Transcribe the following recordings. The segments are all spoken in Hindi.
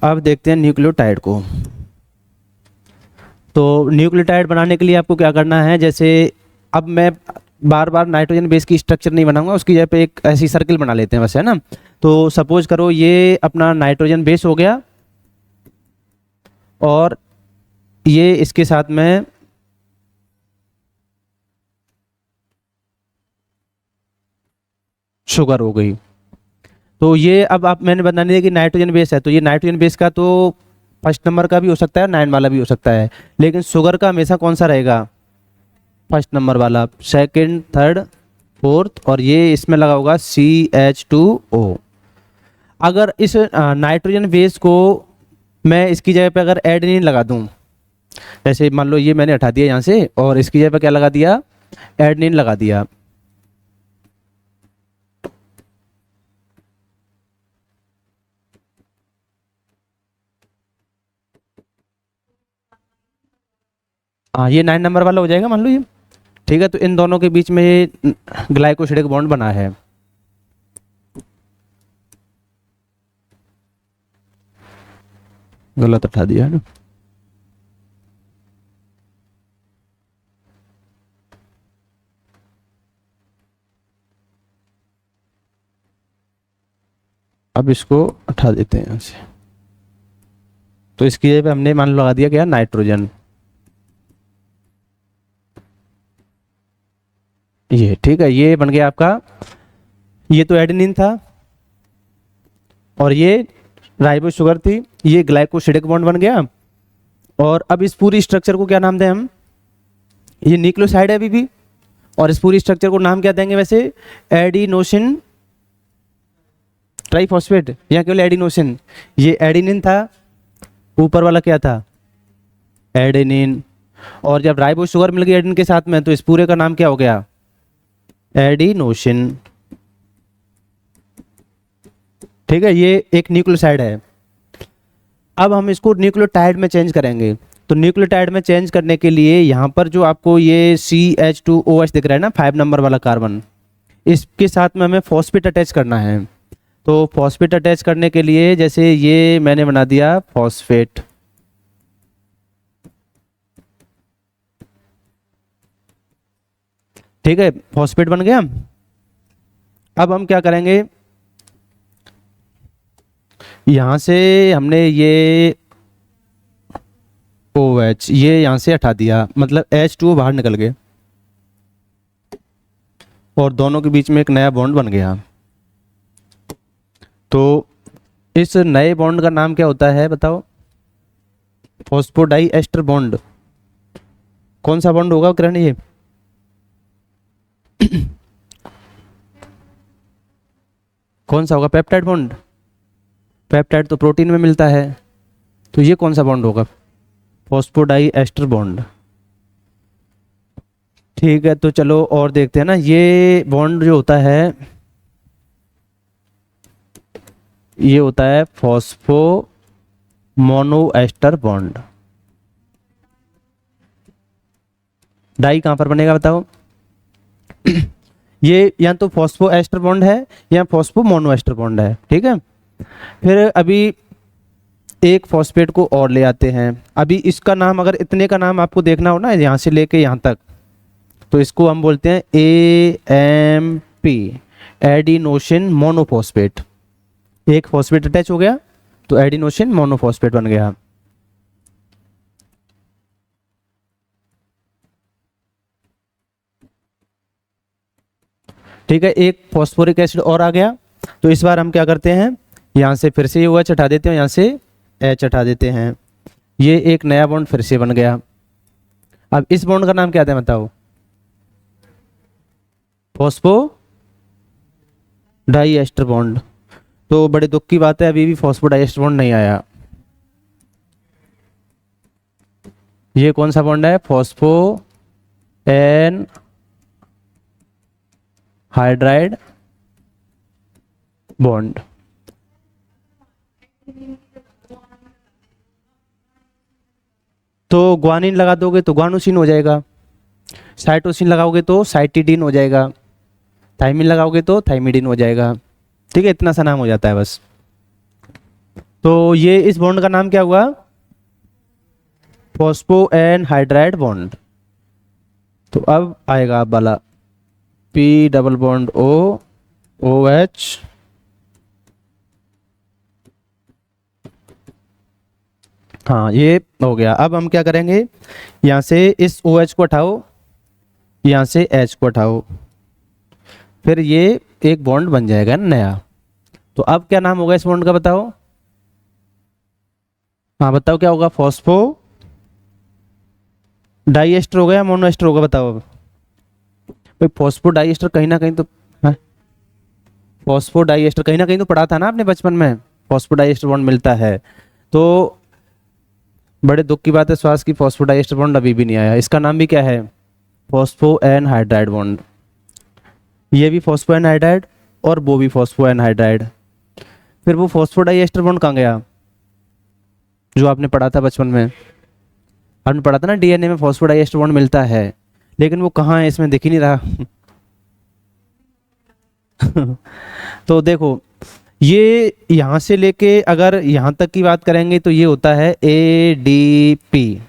अब देखते हैं न्यूक्लियोटाइड को। तो न्यूक्लियोटाइड बनाने के लिए आपको क्या करना है, जैसे अब मैं बार बार नाइट्रोजन बेस की स्ट्रक्चर नहीं बनाऊंगा, उसकी जगह पे एक ऐसी सर्किल बना लेते हैं बस, है ना। तो सपोज करो ये अपना नाइट्रोजन बेस हो गया और ये इसके साथ में शुगर हो गई। तो ये अब आप मैंने बता दिया कि नाइट्रोजन बेस है, तो ये नाइट्रोजन बेस का तो फर्स्ट नंबर का भी हो सकता है, 9 वाला भी हो सकता है, लेकिन शुगर का हमेशा कौन सा रहेगा, फर्स्ट नंबर वाला, सेकंड, थर्ड, फोर्थ, और ये इसमें लगा होगा CH2O। अगर इस नाइट्रोजन बेस को मैं इसकी जगह पे अगर एडेनिन लगा दूं, जैसे मान लो ये मैंने हटा दिया यहाँ से और इसकी जगह पे क्या लगा दिया, एडेनिन लगा दिया, हाँ ये 9 नंबर वाला हो जाएगा मान लो ये, ठीक है। तो इन दोनों के बीच में ये ग्लाइकोसिडिक बॉन्ड बना है। गलत हटा दिया है ना। अब इसको हटा देते हैं यहाँ से। तो इसकी जगह पे हमने मान लो लगा दिया क्या, नाइट्रोजन, ये ठीक है, ये बन गया आपका, ये तो एडेनिन था और ये राइबो शुगर थी, ये ग्लाइकोसिडिक बॉन्ड बन गया। और अब इस पूरी स्ट्रक्चर को क्या नाम दें हम, ये न्यूक्लियोसाइड है अभी भी, और इस पूरी स्ट्रक्चर को नाम क्या देंगे वैसे, एडिनोसिन ट्राइफॉस्फेट या केवल एडिनोसिन। ये एडेनिन था, ऊपर वाला क्या था, एडेनिन, और जब राइबो शुगर मिल गई एडेनिन के साथ में तो इस पूरे का नाम क्या हो गया, एडिनोसिन, ठीक है। ये एक न्यूक्लियोसाइड है। अब हम इसको न्यूक्लियोटाइड में चेंज करेंगे। तो न्यूक्लियोटाइड में चेंज करने के लिए यहाँ पर जो आपको ये CH2OH दिख रहा है ना, 5 नंबर वाला कार्बन, इसके साथ में हमें फॉस्फेट अटैच करना है। तो फॉस्फेट अटैच करने के लिए जैसे ये मैंने बना दिया फॉस्फेट, ठीक है, फॉस्फेट बन गया। अब हम क्या करेंगे, यहां से हमने ये OH ये यहां से हटा दिया, मतलब H2O बाहर निकल गए और दोनों के बीच में एक नया बॉन्ड बन गया। तो इस नए बॉन्ड का नाम क्या होता है बताओ, फॉस्फोडाइएस्टर बॉन्ड। कौन सा बॉन्ड होगा किरण ये, कौन सा होगा, पेप्टाइड बॉन्ड। पेप्टाइड तो प्रोटीन में मिलता है, तो ये कौन सा बॉन्ड होगा, फॉस्फोडाइएस्टर बॉन्ड, ठीक है। तो चलो और देखते हैं ना, ये बॉन्ड जो होता है ये होता है फॉस्फो मोनोएस्टर बॉन्ड। डाई कहां पर बनेगा बताओ, ये या तो फॉस्फो एस्टर बॉन्ड है या फॉस्फो मोनोएस्टर बॉन्ड है, ठीक है। फिर अभी एक फॉस्फेट को और ले आते हैं। अभी इसका नाम अगर इतने का नाम आपको देखना हो ना, यहाँ से लेके यहाँ तक, तो इसको हम बोलते हैं AMP, एडिनोसिन मोनोफॉस्फेट। एक फॉस्फेट अटैच हो गया तो एडिनोसिन मोनोफॉस्फेट बन गया। ठीक है, एक फॉस्फोरिक एसिड और आ गया। तो इस बार हम क्या करते हैं, यहाँ से फिर से OH हटा देते हैं, यहाँ से H हटा देते हैं, ये एक नया बॉन्ड फिर से बन गया। अब इस बॉन्ड का नाम क्या था बताओ, फॉस्फो डाइएस्टर बॉन्ड। तो बड़े दुख की बात है अभी भी फॉस्फो डाइएस्टर बॉन्ड नहीं आया। ये कौन सा बॉन्ड है, फॉस्फो एन हाइड्राइड बॉन्ड। तो ग्वानिन लगा दोगे तो ग्वानोसिन हो जाएगा, साइटोसिन लगाओगे तो साइटिडीन हो जाएगा, थाइमिन लगाओगे तो थाइमिडीन हो जाएगा, ठीक है। इतना सा नाम हो जाता है बस। तो ये इस बॉन्ड का नाम क्या हुआ? Phospho anhydride bond. तो अब आएगा आप वाला P double bond O, O H, हाँ ये हो गया। अब हम क्या करेंगे, यहाँ से इस ओ एच को हटाओ, यहाँ से एच को हटाओ, फिर ये एक बॉन्ड बन जाएगा ना नया। तो अब क्या नाम होगा इस बॉन्ड का बताओ? हाँ बताओ क्या होगा? फॉस्फो डाई एस्टर होगा या मोनो एस्टर होगा बताओ अब? भाई फॉस्फो डाई एस्टर कहीं ना कहीं तो, हाँ? फॉस्फो डाई एस्टर कहीं ना कहीं तो पढ़ा था ना आपने बचपन में, फॉस्फो डाई एस्टर बॉन्ड मिलता है। तो बड़े दुख की बात है श्वास की, फॉस्फो डाई एस्टर बॉन्ड अभी भी नहीं आया। इसका नाम भी क्या है? Phospho anhydride bond. ये भी फॉस्फो एनहाइड्राइड और वो भी फॉस्फो एनहाइड्राइड। फिर वो फॉस्फो डाई एस्टर बॉन्ड कहाँ गया जो आपने पढ़ा था बचपन में? आपने पढ़ा था ना डीएनए में फॉस्फो डाई एस्टर बॉन्ड मिलता है, लेकिन वो कहाँ है इसमें दिख ही नहीं रहा। तो देखो, ये यहाँ से लेके अगर यहाँ तक की बात करेंगे तो ये होता है ADP,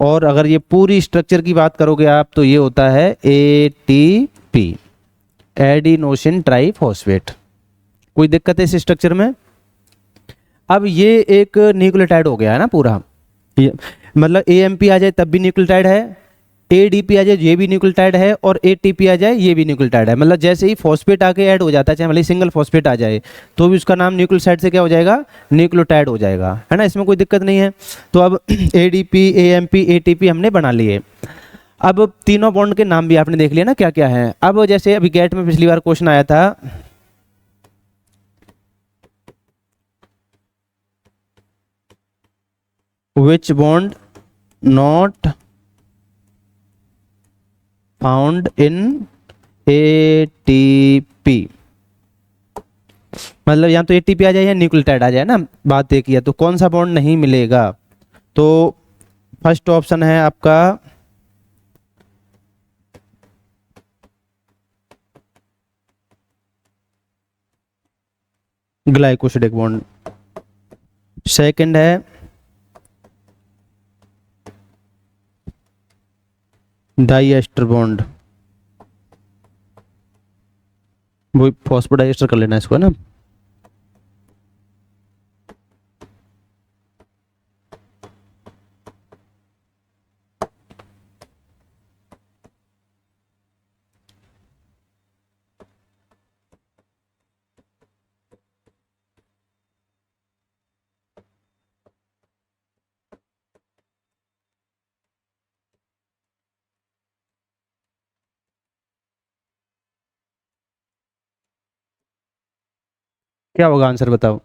और अगर ये पूरी स्ट्रक्चर की बात करोगे आप तो ये होता है ATP, एडिनोसिन ट्राइफॉस्फेट। कोई दिक्कत है इस स्ट्रक्चर में? अब ये एक न्यूक्लियोटाइड हो गया है ना पूरा, ये मतलब AMP आ जाए तब भी न्यूक्लियोटाइड है, ADP आ जाए ये भी न्यूक्लियोटाइड है, और ATP आ जाए ये भी न्यूक्लियोटाइड है। मतलब जैसे ही फॉस्फेट आके ऐड हो जाता है, चाहे भले सिंगल फॉस्फेट आ जाए, तो भी उसका नाम न्यूक्लियोसाइड से क्या हो जाएगा? न्यूक्लियोटाइड हो जाएगा, है ना, इसमें कोई दिक्कत नहीं है। तो अब ADP, AMP, ATP हमने बना लिए। अब तीनों बॉन्ड के नाम भी आपने देख लिया ना क्या क्या है। अब जैसे अभी गेट में पिछली बार क्वेश्चन आया था, विच bond not found in ATP, मतलब यहाँ तो ATP आ जाए या न्यूक्लियोटाइड आ जाए ना, बात एक ही है। तो कौन सा बॉन्ड नहीं मिलेगा? तो फर्स्ट ऑप्शन है आपका ग्लाइकोसिडिक बॉन्ड, सेकंड है डाई एस्टर बॉन्ड, वो फॉस्फोडाइएस्टर कर लेना इसको, है ना। क्या होगा आंसर बताओ?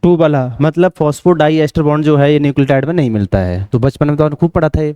टू वाला, मतलब फॉस्फोडाई एस्टर बॉन्ड जो है ये न्यूक्लियोटाइड में नहीं मिलता है। तो बचपन में तो आपने खूब पढ़ा था ये।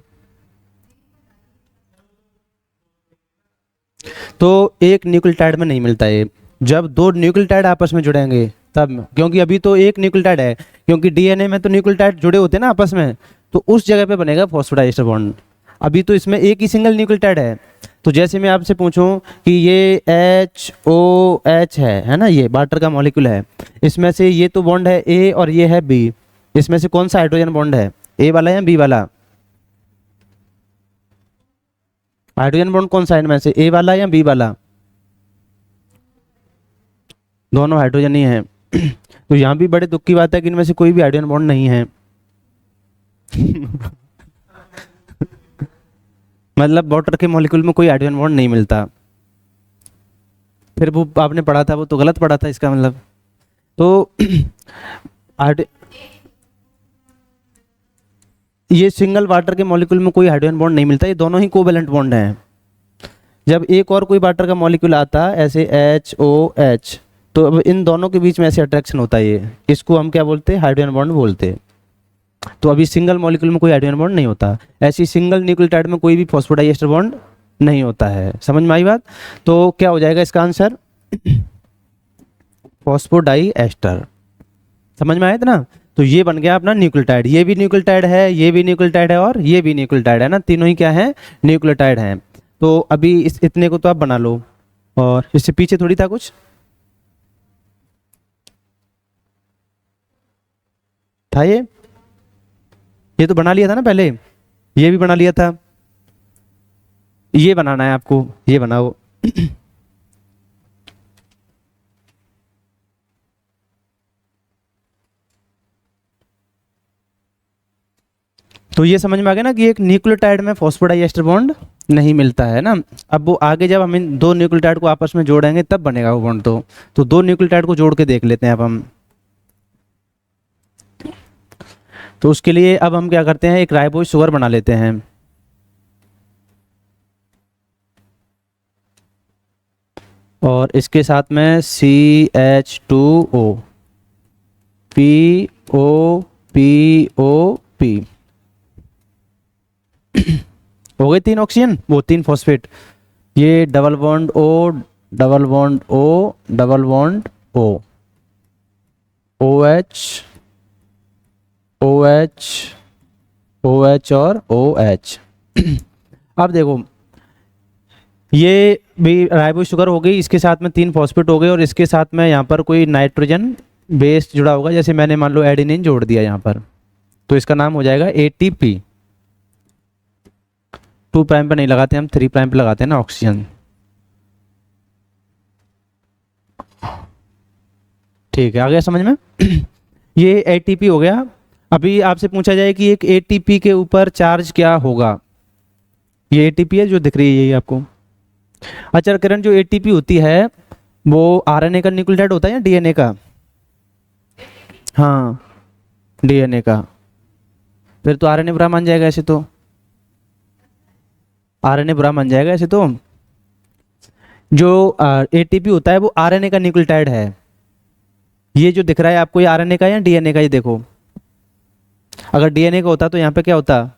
तो एक न्यूक्लियोटाइड में नहीं मिलता है, जब दो न्यूक्लियोटाइड आपस में जुड़ेंगे तब, क्योंकि अभी तो एक न्यूक्लियोटाइड है, क्योंकि डीएनए में तो न्यूक्लियोटाइड जुड़े होते हैं ना आपस में, तो उस जगह पे बनेगा फॉस्फोडाई एस्टर बॉन्ड। अभी तो इसमें एक ही सिंगल न्यूक्लियोटाइड है। तो जैसे मैं आपसे पूछूं कि ये HOH है ना, ये वाटर का मॉलिक्यूल है, इसमें से ये तो बॉन्ड है A और ये है B, इसमें से कौन सा हाइड्रोजन बॉन्ड है, A वाला या B वाला? हाइड्रोजन बॉन्ड कौन सा है इनमें से, A वाला या B वाला? दोनों हाइड्रोजन ही है। तो यहाँ भी बड़े दुख की बात है कि इनमें से कोई भी हाइड्रोजन बॉन्ड नहीं है। मतलब वाटर के मॉलिक्यूल में कोई हाइड्रोजन बॉन्ड नहीं मिलता। फिर वो आपने पढ़ा था, वो तो गलत पढ़ा था इसका मतलब। तो ये सिंगल वाटर के मॉलिक्यूल में कोई हाइड्रोजन बॉन्ड नहीं मिलता, ये दोनों ही कोवेलेंट बॉन्ड हैं। जब एक और कोई वाटर का मॉलिक्यूल आता ऐसे HOH, तो अब इन दोनों के बीच में ऐसे अट्रैक्शन होता है, ये इसको हम क्या बोलते हैं? हाइड्रोजन बॉन्ड बोलते हैं। तो अभी सिंगल मॉलिक्यूल में कोई हाइड्रोजन बॉन्ड नहीं होता, ऐसी सिंगल न्यूक्लियोटाइड में कोई भी फॉस्फोडाई एस्टर बॉन्ड नहीं होता है। समझ में आई बात? तो क्या हो जाएगा इसका आंसर? फॉस्फोडाई एस्टर। समझ में आया था ना? तो ये बन गया अपना न्यूक्लियोटाइड, ये भी न्यूक्लियोटाइड है, ये भी न्यूक्लियोटाइड है, और ये भी न्यूक्लियोटाइड है ना, तीनों ही क्या है? न्यूक्लियोटाइड हैं। तो अभी इस इतने को तो आप बना लो, और इससे पीछे थोड़ी था कुछ। था ये तो बना लिया था ना पहले, ये भी बना लिया था, ये बनाना है आपको, ये बनाओ। तो ये समझ में आ गया ना कि एक न्यूक्लियोटाइड में फॉस्फोडाइएस्टर बॉन्ड नहीं मिलता है ना। अब वो आगे जब हम इन दो न्यूक्लियोटाइड को आपस में जोड़ेंगे तब बनेगा वो बॉन्ड। तो दो न्यूक्लियोटाइड को जोड़ के देख लेते हैं अब हम। तो उसके लिए अब हम क्या करते हैं, एक राइबोज शुगर बना लेते हैं। और इसके साथ में CH2O, PO हो गए 3 ऑक्सीजन, वो 3 फॉस्फेट। ये double bond O, double bond O, double bond O, OH, OH, OH और OH। अब देखो ये भी राइबोज शुगर हो गई, इसके साथ में 3 फॉस्फेट हो गए, और इसके साथ में यहाँ पर कोई नाइट्रोजन बेस जुड़ा होगा, जैसे मैंने मान लो एडेनिन जोड़ दिया यहाँ पर, तो इसका नाम हो जाएगा ATP। 2 प्राइम पे नहीं लगाते हम, 3 प्राइम पे लगाते हैं ना ऑक्सीजन। ठीक है, आ गया समझ में। ये ATP हो गया। अभी आपसे पूछा जाए कि एक ATP के ऊपर चार्ज क्या होगा, ये ATP है जो दिख रही है ये आपको। अच्छा किरण, जो ATP होती है वो RNA का न्यूक्लियोटाइड होता है या DNA का? हाँ DNA का। फिर तो RNA बुरा मान जाएगा ऐसे, तो RNA बुरा मान जाएगा ऐसे। तो जो ATP होता है वो RNA का न्यूक्लियोटाइड है। ये जो दिख रहा है आपको, ये RNA का या DNA का? ये देखो, अगर DNA का होता तो यहाँ पे क्या होता,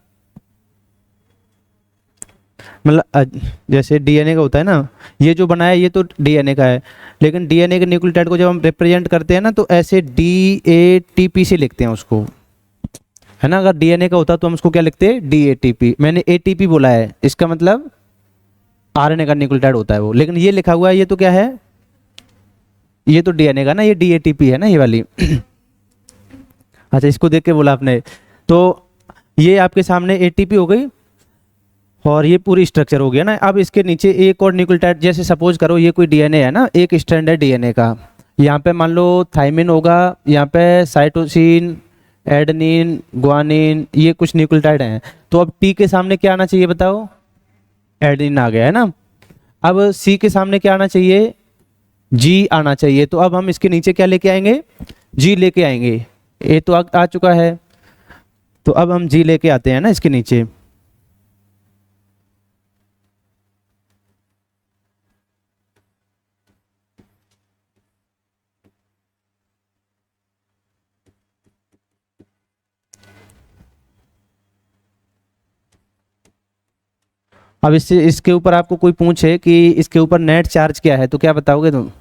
मतलब जैसे DNA का होता है ना, ये जो बनाया ये तो DNA का है, लेकिन DNA के न्यूक्लियोटाइड को जब हम रिप्रेजेंट करते हैं ना तो ऐसे DATP से लिखते हैं उसको, है ना। अगर DNA का होता तो हम उसको क्या लिखते हैं, DATP। मैंने ATP बोला है, इसका मतलब RNA का न्यूक्लियोटाइड होता है वो, लेकिन ये लिखा हुआ है ये तो क्या है, ये तो DNA का ना, ये DATP है ना ये वाली। अच्छा इसको देख के बोला आपने। तो ये आपके सामने ATP हो गई और ये पूरी स्ट्रक्चर हो गया ना। अब इसके नीचे एक और न्यूक्लियोटाइड, जैसे सपोज करो ये कोई DNA है ना, एक स्ट्रैंड है DNA का, यहाँ पे मान लो थाइमिन होगा, यहाँ पे साइटोसिन, एडेनिन, ग्वानिन, ये कुछ न्यूक्लियोटाइड हैं। तो अब T के सामने क्या आना चाहिए बताओ, एडेनिन आ गया है ना। अब C के सामने क्या आना चाहिए, G आना चाहिए। तो अब हम इसके नीचे क्या लेके आएंगे, G लेके आएंगे। A तो आ चुका है, तो अब हम G लेके आते हैं ना इसके नीचे। अब इसके ऊपर आपको कोई पूछे कि इसके ऊपर नेट चार्ज क्या है, तो क्या बताओगे तुम?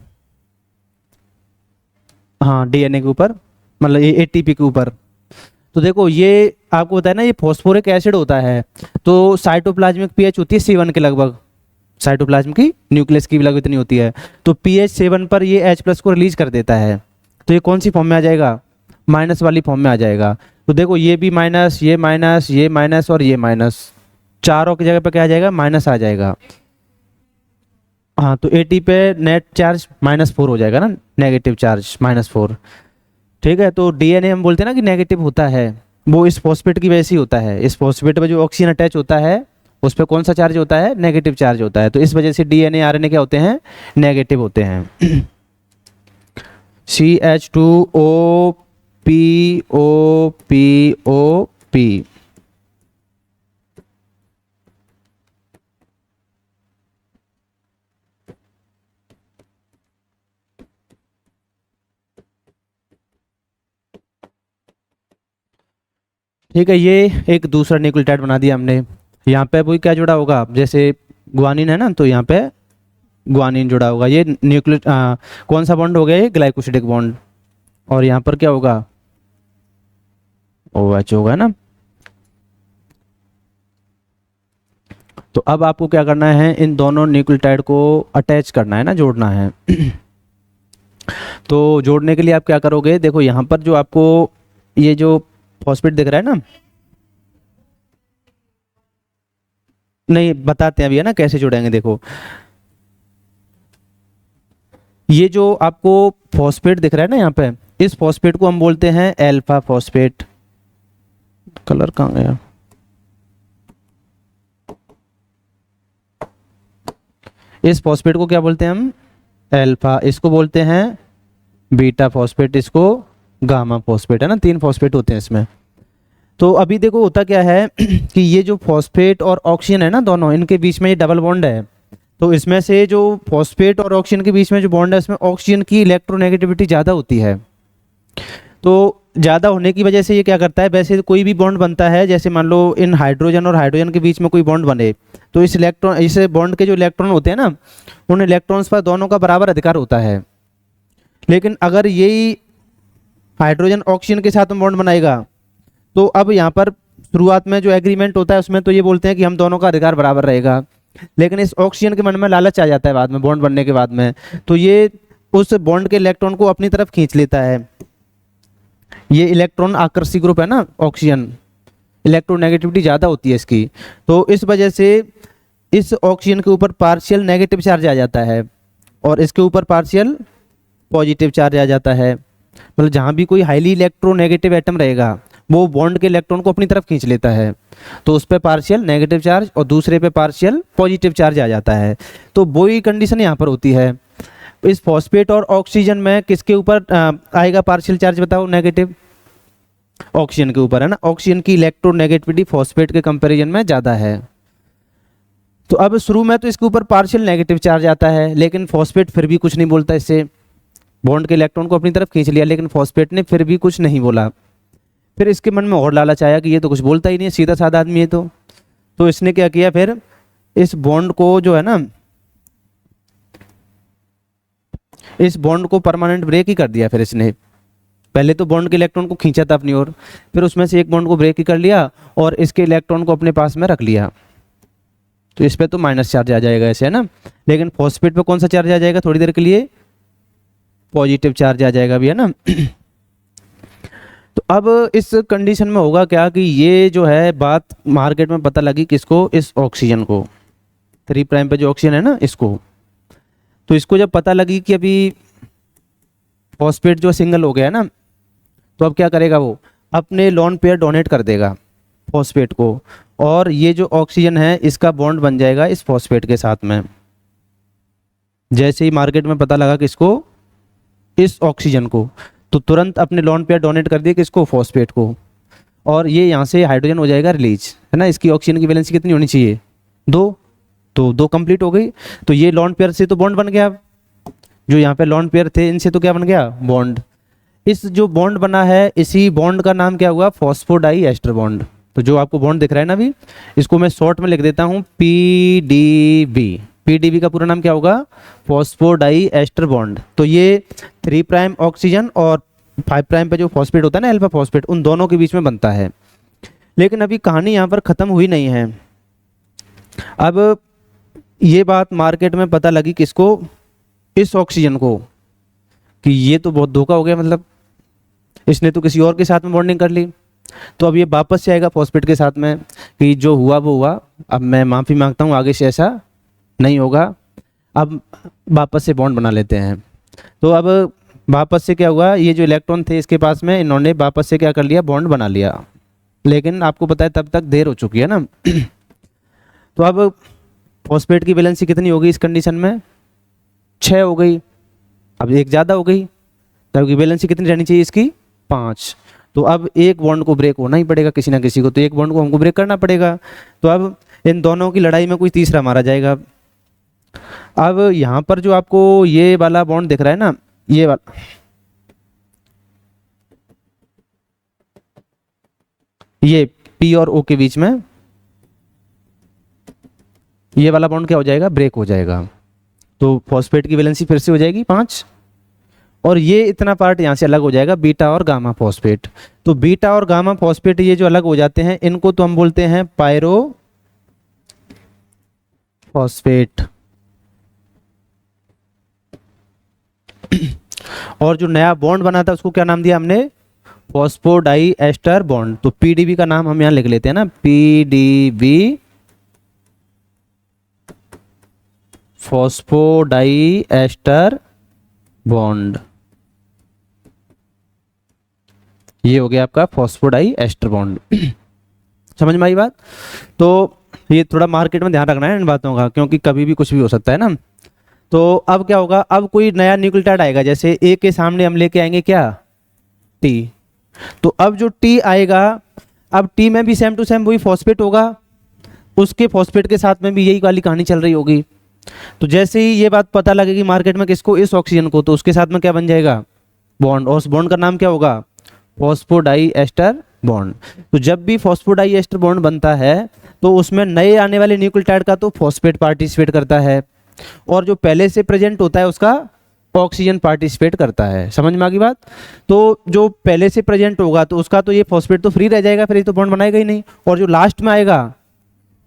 हाँ DNA के ऊपर, मतलब ये ATP के ऊपर। तो देखो ये आपको बताया ना, ये फॉस्फोरिक एसिड होता है। तो साइटोप्लाज्मिक pH होती है 7 के लगभग, साइटोप्लाज्म की न्यूक्लियस की भी लगभग इतनी होती है। तो pH 7 पर ये H+ को रिलीज कर देता है। तो ये कौन सी फॉर्म में आ जाएगा, माइनस वाली फॉर्म में आ जाएगा। तो देखो ये भी माइनस, ये माइनस, ये माइनस और ये माइनस, चारों की जगह पे क्या आ जाएगा, माइनस आ जाएगा। हाँ तो AT पे नेट चार्ज -4 हो जाएगा ना, नेगेटिव चार्ज -4। ठीक है, तो DNA हम बोलते हैं ना कि नेगेटिव होता है, वो इस फॉस्फेट की वजह से ही होता है। इस फॉस्फेट पे जो ऑक्सीजन अटैच होता है उस पर कौन सा चार्ज होता है, नेगेटिव चार्ज होता है। तो इस वजह से DNA RNA क्या होते हैं, नेगेटिव होते हैं। CH2O PO ठीक है, ये एक दूसरा न्यूक्लियोटाइड बना दिया हमने। यहाँ पे वही क्या जुड़ा होगा, जैसे ग्वानिन है ना, तो यहाँ पे ग्वानिन जुड़ा होगा। ये कौन सा बॉन्ड हो गया, ये ग्लाइकोसिडिक बॉन्ड। और यहाँ पर क्या होगा, OH होगा ना। तो अब आपको क्या करना है, इन दोनों न्यूक्लियोटाइड को अटैच करना है ना, जोड़ना है। तो जोड़ने के लिए आप क्या करोगे, देखो यहाँ पर जो आपको ये जो फॉस्फेट दिख रहा है ना, नहीं बताते हैं अभी है ना कैसे जुड़ेंगे। देखो ये जो आपको फॉस्फेट दिख रहा है ना यहाँ पे, इस फॉस्फेट को हम बोलते हैं एल्फा फॉस्फेट। कलर कहाँ गया? इस फॉस्फेट को क्या बोलते हैं हम? एल्फा। इसको बोलते हैं बीटा फॉस्फेट, इसको गामा फॉस्फेट, है ना। 3 फॉस्फेट होते हैं इसमें। तो अभी देखो होता क्या है कि ये जो फॉस्फेट और ऑक्सीजन है ना, दोनों इनके बीच में ये डबल बॉन्ड है। तो इसमें से जो फॉस्फेट और ऑक्सीजन के बीच में जो बॉन्ड है, इसमें ऑक्सीजन की इलेक्ट्रोनेगेटिविटी ज़्यादा होती है। तो ज़्यादा होने की वजह से ये क्या करता है, वैसे कोई भी बॉन्ड बनता है, जैसे मान लो इन हाइड्रोजन और हाइड्रोजन के बीच में कोई बॉन्ड बने, तो इस बॉन्ड के जो इलेक्ट्रॉन होते हैं ना, उन इलेक्ट्रॉन्स पर दोनों का बराबर अधिकार होता है। लेकिन अगर यही हाइड्रोजन ऑक्सीजन के साथ में बॉन्ड बनाएगा, तो अब यहाँ पर शुरुआत में जो एग्रीमेंट होता है उसमें तो ये बोलते हैं कि हम दोनों का अधिकार बराबर रहेगा। लेकिन इस ऑक्सीजन के मन में लालच आ जाता है बाद में, बॉन्ड बनने के बाद में, तो ये उस बॉन्ड के इलेक्ट्रॉन को अपनी तरफ खींच लेता है। ये इलेक्ट्रॉन आकर्षी ग्रुप है ना ऑक्सीजन, इलेक्ट्रोनेगेटिविटी ज़्यादा होती है इसकी। तो इस वजह से इस ऑक्सीजन के ऊपर पार्शियल नेगेटिव चार्ज आ जाता है और इसके ऊपर पार्शियल पॉजिटिव चार्ज आ जाता है। मतलब जहाँ भी कोई हाईली इलेक्ट्रोनेगेटिव एटम रहेगा, वो बॉन्ड के इलेक्ट्रॉन को अपनी तरफ खींच लेता है, तो उस पर पार्शियल नेगेटिव चार्ज और दूसरे पे पार्शियल पॉजिटिव चार्ज आ जाता है। तो वही कंडीशन यहाँ पर होती है। इस फॉस्फेट और ऑक्सीजन में किसके ऊपर आएगा पार्शियल चार्ज, बताओ? नेगेटिव। ऑक्सीजन के ऊपर, है ना। ऑक्सीजन की इलेक्ट्रोनेगेटिविटी फॉस्फेट के कंपैरिजन में ज़्यादा है। तो अब शुरू में तो इसके ऊपर पार्शियल नेगेटिव चार्ज आता है, लेकिन फॉस्फेट फिर भी कुछ नहीं बोलता इससे। बॉन्ड के इलेक्ट्रॉन को अपनी तरफ खींच लिया, लेकिन फॉस्फेट ने फिर भी कुछ नहीं बोला। फिर इसके मन में और लालच आया कि ये तो कुछ बोलता ही नहीं है, सीधा साधा आदमी है। तो इसने क्या किया, फिर इस बॉन्ड को जो है ना, इस बॉन्ड को परमानेंट ब्रेक ही कर दिया। फिर इसने पहले तो बॉन्ड के इलेक्ट्रॉन को खींचा था अपनी ओर, फिर उसमें से एक बॉन्ड को ब्रेक ही कर लिया और इसके इलेक्ट्रॉन को अपने पास में रख लिया। तो इस पे तो माइनस चार्ज आ जाएगा ऐसे, है ना। लेकिन फॉस्फेट पे कौन सा चार्ज आ जाएगा थोड़ी देर के लिए? पॉजिटिव चार्ज आ जाएगा भी, है ना। तो अब इस कंडीशन में होगा क्या कि ये जो है बात मार्केट में पता लगी किसको? इस ऑक्सीजन को। 3 प्राइम पे जो ऑक्सीजन है ना, इसको। तो इसको जब पता लगी कि अभी फॉस्फेट जो सिंगल हो गया ना, तो अब क्या करेगा वो? अपने लोन पेयर डोनेट कर देगा फॉस्फेट को, और ये जो ऑक्सीजन है इसका बॉन्ड बन जाएगा इस फॉस्फेट के साथ में। जैसे ही मार्केट में पता लगा किसको? इस ऑक्सीजन को, तो तुरंत अपने लोन पेयर डोनेट कर दिए किसको? फॉस्फेट को। और ये यहाँ से हाइड्रोजन हो जाएगा रिलीज, है ना। इसकी ऑक्सीजन की वैलेंसी कितनी होनी चाहिए? 2। तो 2 कंप्लीट हो गई। तो ये लोन पेयर से तो बॉन्ड बन गया। जो यहाँ पे लोन पेयर थे इनसे तो क्या बन गया? बॉन्ड। इस जो बॉन्ड बना है, इसी बॉन्ड का नाम क्या हुआ? फॉस्फोडाई एस्टर बॉन्ड। तो जो आपको बॉन्ड दिख रहा है ना अभी, इसको मैं शॉर्ट में लिख देता हूँ PDB। PDB का पूरा नाम क्या होगा? फॉस्फोडाई एस्टर बॉन्ड। तो ये 3 प्राइम ऑक्सीजन और 5 प्राइम पे जो फॉस्फेट होता है ना, अल्फा फॉस्फेट, उन दोनों के बीच में बनता है। लेकिन अभी कहानी यहाँ पर ख़त्म हुई नहीं है। अब ये बात मार्केट में पता लगी किसको? इस ऑक्सीजन को, कि ये तो बहुत धोखा हो गया, मतलब इसने तो किसी और के साथ में बॉन्डिंग कर ली। तो अब ये वापस से आएगा फॉस्फेट के साथ में कि जो हुआ वो हुआ, अब मैं माफ़ी मांगता हूँ, आगे से ऐसा नहीं होगा। अब वापस से बॉन्ड बना लेते हैं। तो अब वापस से क्या हुआ? ये जो इलेक्ट्रॉन थे इसके पास में, इन्होंने वापस से क्या कर लिया? बॉन्ड बना लिया। लेकिन आपको पता है तब तक देर हो चुकी है ना। तो अब फॉस्फेट की वैलेंसी कितनी होगी इस कंडीशन में? 6 हो गई। अब एक ज़्यादा हो गई, तब वैलेंसी कितनी रहनी चाहिए इसकी? 5। तो अब एक बॉन्ड को ब्रेक होना ही पड़ेगा किसी ना किसी को, तो एक बॉन्ड को हमको ब्रेक करना पड़ेगा। तो अब इन दोनों की लड़ाई में कोई तीसरा मारा जाएगा। अब यहाँ पर जो आपको ये वाला बॉन्ड दिख रहा है ना, ये वाला, ये P और O के बीच में ये वाला बॉन्ड क्या हो जाएगा? ब्रेक हो जाएगा। तो फॉस्फेट की वैलेंसी फिर से हो जाएगी 5, और ये इतना पार्ट यहाँ से अलग हो जाएगा, बीटा और गामा फॉस्फेट। तो बीटा और गामा फॉस्फेट ये जो अलग हो जाते हैं, इनको तो हम बोलते हैं पायरो फॉस्फेट। और जो नया बॉन्ड बना था उसको क्या नाम दिया हमने? फॉस्फोडाई एस्टर बॉन्ड, तो पीडीबी का नाम हम यहाँ लिख लेते हैं ना, पीडीबी फॉस्फोडाई एस्टर बॉन्ड, ये हो गया आपका फॉस्फोडाई एस्टर बॉन्ड। समझ में आई बात? तो ये थोड़ा मार्केट में ध्यान रखना है इन बातों का, क्योंकि कभी भी कुछ भी हो सकता है ना। तो अब क्या होगा, अब कोई नया न्यूक्लियोटाइड आएगा, जैसे ए के सामने हम लेके आएंगे क्या, टी, तो अब जो टी आएगा, अब टी में भी सेम टू सेम वही फॉस्फेट होगा, उसके फॉस्फेट के साथ में भी यही वाली कहानी चल रही होगी। तो जैसे ही ये बात पता लगेगी मार्केट में किसको, इस ऑक्सीजन को, तो उसके साथ में क्या बन जाएगा, बॉन्ड, और उस बॉन्ड का नाम क्या होगा, फॉस्फोडाई एस्टर बॉन्ड। तो जब भी फॉस्फोडाई एस्टर बॉन्ड बनता है तो उसमें नए आने वाले न्यूक्लियोटाइड का तो फॉस्फेट पार्टिसिपेट करता है, और जो पहले से प्रेजेंट होता है उसका ऑक्सीजन पार्टिसिपेट करता है। समझ में आ गई बात? तो जो पहले से प्रेजेंट होगा तो उसका तो ये फॉस्फेट तो फ्री रह जाएगा, फिर ये तो बॉन्ड बनाएगा ही नहीं, और जो लास्ट में आएगा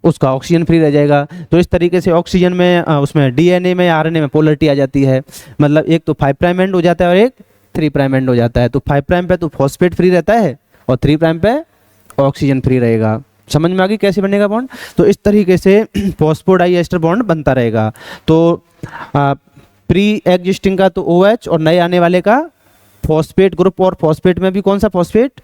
उसका ऑक्सीजन फ्री रह जाएगा। तो इस तरीके से ऑक्सीजन में उसमें डीएनए में आरएनए में पोलरिटी आ जाती है, मतलब एक तो 5 प्राइम एंड हो जाता है और एक 3 प्राइम एंड हो जाता है। तो 5 प्राइम पे तो फॉस्फेट फ्री रहता है और 3 प्राइम पे ऑक्सीजन फ्री रहेगा। समझ में आ गई कैसे बनेगा बॉन्ड? तो इस तरीके से फॉस्फोडाई एस्टर बॉन्ड बनता रहेगा। तो प्री एग्जिस्टिंग का तो OH और नए आने वाले का फॉस्फेट ग्रुप, और फॉस्फेट में भी कौन सा फॉस्फेट,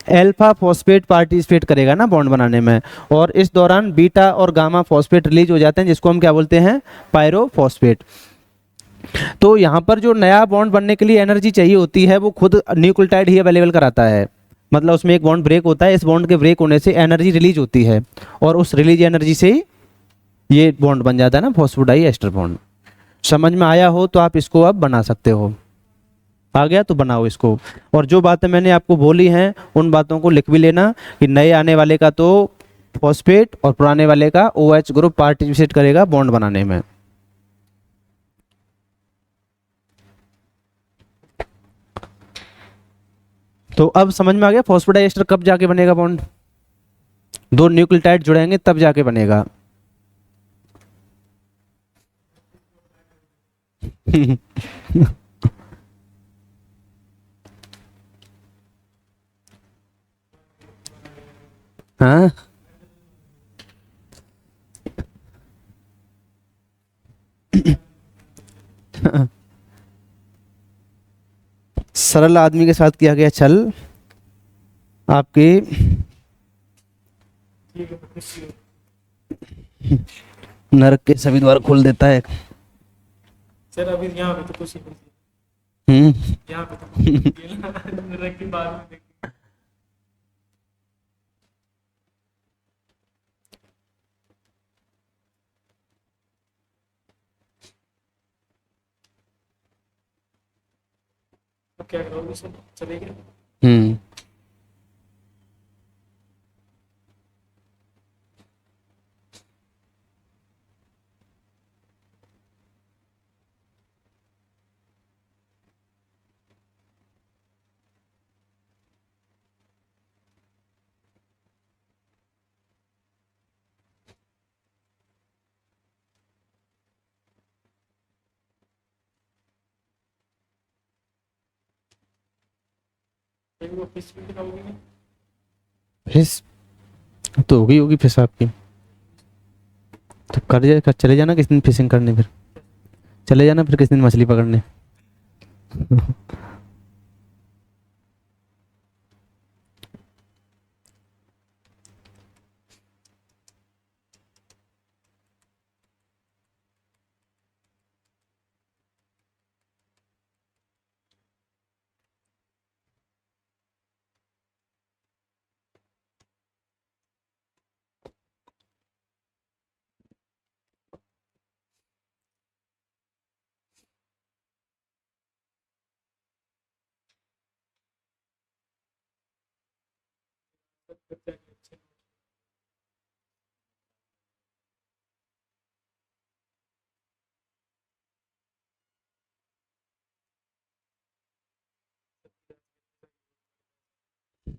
एल्फा फॉस्फेट पार्टिसिपेट करेगा ना बॉन्ड बनाने में, और इस दौरान बीटा और गामा फॉस्फेट रिलीज हो जाते हैं, जिसको हम क्या बोलते हैं, पायरोफॉस्फेट। तो यहाँ पर जो नया बॉन्ड बनने के लिए एनर्जी चाहिए होती है वो खुद न्यूक्लियोटाइड ही अवेलेबल कराता है, मतलब उसमें एक बॉन्ड ब्रेक होता है, इस बॉन्ड के ब्रेक होने से एनर्जी रिलीज होती है, और उस रिलीज एनर्जी से ही ये बॉन्ड बन जाता है ना, फॉस्फोडाई एस्टर बॉन्ड। समझ में आया हो तो आप इसको अब बना सकते हो, आ गया तो बनाओ इसको। और जो बातें मैंने आपको बोली हैं उन बातों को लिख भी लेना कि नए आने वाले का तो फॉस्फेट और पुराने वाले का OH ग्रुप पार्टिसिपेट करेगा बॉन्ड बनाने में। तो अब समझ में आ गया फॉस्फोडाई एस्टर कब जाके बनेगा बॉन्ड, दो न्यूक्लियोटाइड जुड़ेंगे तब जाके बनेगा। हाँ, सरल आदमी के साथ किया गया छल आपके नरक के सभी द्वार खोल देता है। सर अभी यहाँ पे तो कुछ नहीं, हम्म। यहाँ पे तो कुछ नहीं है। रख के बाद में देखते हैं। अब क्या करोगे सर, चलेगा? हम्म। एक वो फिश भी खाओगे नहीं? फिस तो होगी फिस आपकी, तो चले जाना किस दिन फिशिंग करने, फिर चले जाना फिर किस दिन मछली पकड़ने।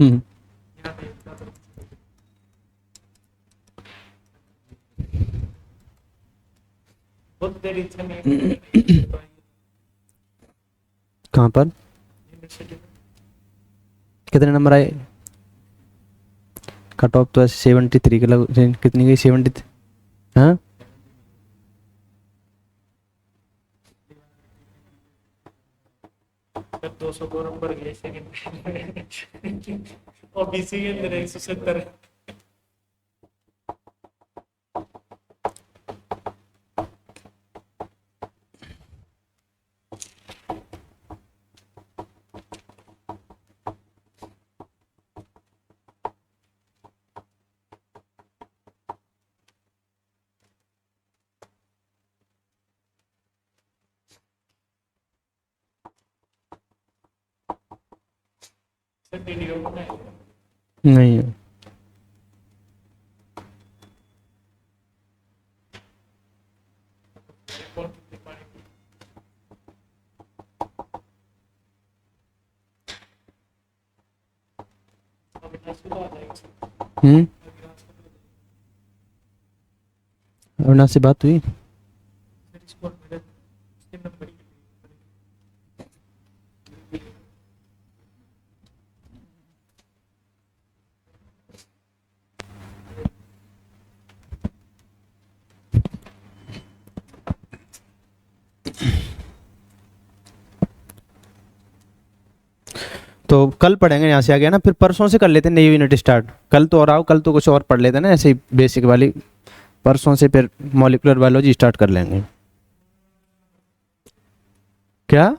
हम्म। यहाँ पे इतना तो बहुत देर इच्छा नहीं है। कहाँ पर, यूनिवर्सिटी में कितने नंबर आए? कट ऑफ तो ऐसे 73 के लग, कितनी गई? 70। हाँ, सर 200 को नंबर गए सेकंड और बीसी के अंदर 170। सर वीडियो बनाए नहीं कौन सी पानी की? अविनाश को आ जाएगा सर। अविनाश को अविनाश से बात हुई? सर इसको मेरे उसके नंबर की तो कल पढ़ेंगे यहाँ से आगे, है ना? फिर परसों से कर लेते हैं नई यूनिट स्टार्ट। कल तो और आओ, कल तो कुछ और पढ़ लेते हैं ना ऐसे ही बेसिक वाली। परसों से फिर मॉलिक्यूलर बायोलॉजी स्टार्ट कर लेंगे। क्या?